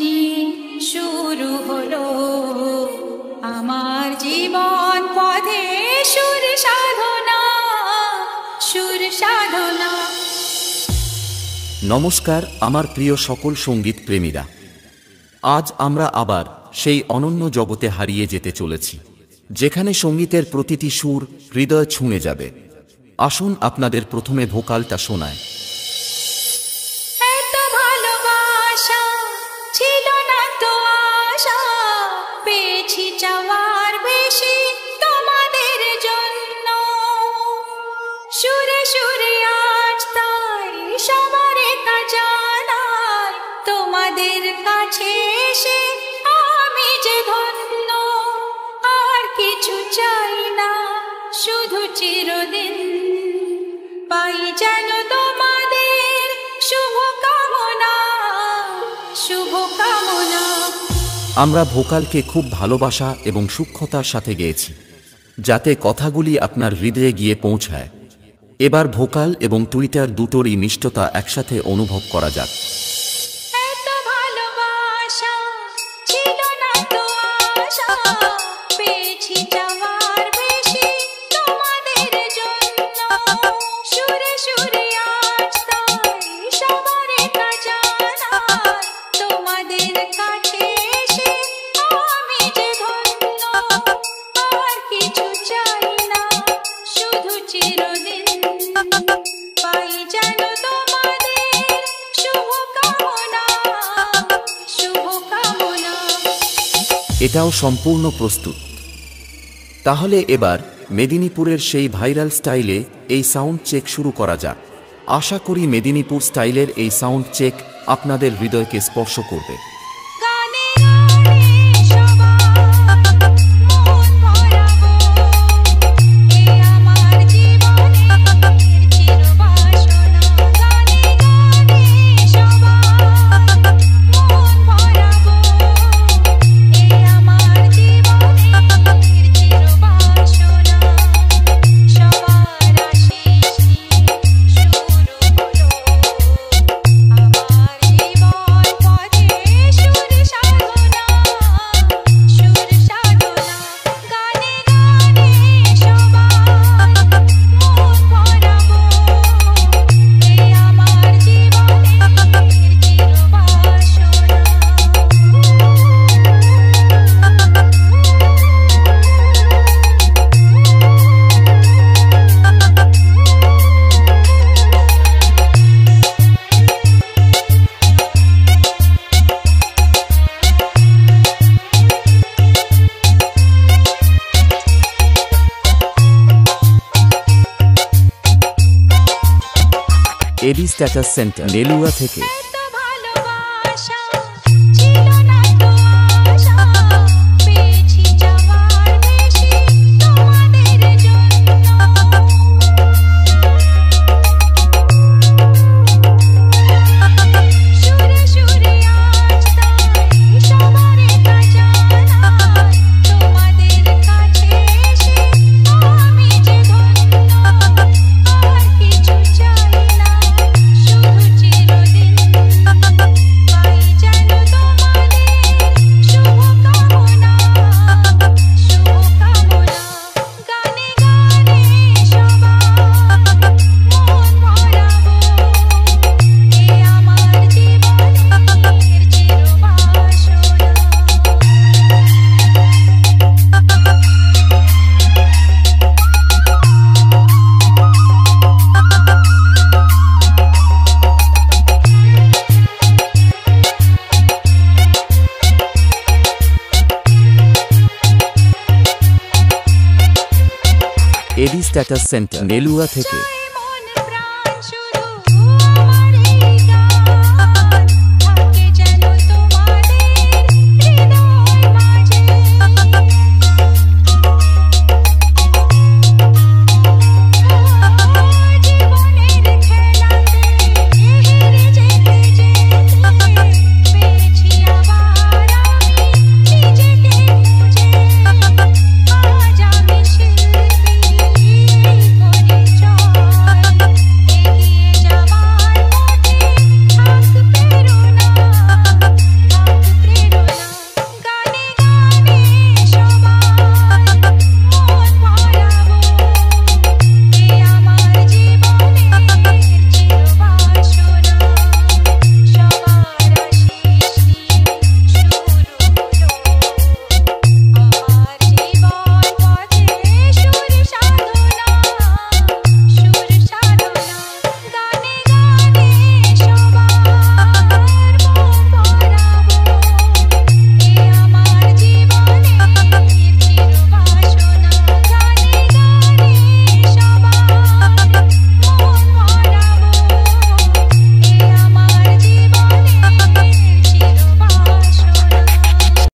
দিন শুরু হলো আমার জীবন পথে সুর সাধনা, সুর সাধনা। নমস্কার আমার প্রিয় সকল সঙ্গীত প্রেমীরা, আজ আমরা আবার সেই অনন্য জগতে হারিয়ে যেতে চলেছি যেখানে সঙ্গীতের প্রতিটি সুর হৃদয় ছুঁয়ে যাবে। আসুন আপনাদের প্রথমে ভোকালটা শোনায়। এত ভালোবাসা ছিল না তো আশা, পেয়েছি চাওয়ার বেশি তোমাদের জন্য। সুরে সুরে আজ তাই সবার জানাই, তোমাদের কাছে এসে আমি যে ধন্য। আর কিছু চাই না, শুধু চিরদিন পাই যেন তোমাদের শুভ কামনা, শুভ কামনা। আমরা ভোকালকে খুব ভালোবাসা এবং সূক্ষ্মতার সাথে গেয়েছি যাতে কথাগুলি আপনার হৃদয়ে গিয়ে পৌঁছায়। এবার ভোকাল এবং টুইটার দুটোরই মিষ্টতা একসাথে অনুভব করা যাক। এত ভালোবাসা ছিল না তো আশা, পেয়েছি চাওয়ার বেশি তোমাদের জন্য। সুরে সুরে আজ তাই সবার জানাই, তোমাদের কাছে এসে আমি যে ধন্য। আর কিছু চাই না, শুধু চিরদিন পাই যেন তোমাদের শুভ কামনা, শুভ কামনা। এটাও সম্পূর্ণ প্রস্তুত। তাহলে এবার মেদিনীপুরের সেই ভাইরাল স্টাইলে এই সাউন্ড চেক শুরু করা যাক। আশা করি মেদিনীপুর স্টাইলের এই সাউন্ড চেক আপনাদের হৃদয়কে স্পর্শ করবে। গানে গানে সবার মন ভরাবো, এ আমার জীবনের চিরবাসনা। গানে গানে সবার মন ভরাবো, এ আমার জীবনের চিরবাসনা। সবার আশিস নিয়ে শুরু হলো আমার জীবন পথে সুর সাধনা, সুর সাধনা। গানে গানে সবার মন ভরাবো, এ আমার জীবনের চিরবাসনা। এডি স্ট্যাটাস সেন্টার নেলুয়া থেকে। এত ভালোবাসা ছিল না তো আশা, পেয়েছি চাওয়ার বেশি তোমাদের জন্য। সুরে সুরে আজ তাই সবার জানাই, তোমাদের কাছে এসে আমি যে ধন্য। আর কিছু চাই না, শুধু চিরদিন পাই যেন তোমাদের শুভ কামনা, শুভ কামনা। গানে গানে সবার মন ভরাবো, এ আমার জীবনের চিরবাসনা। এডি স্ট্যাটাস সেন্টার নেলুয়া থেকে।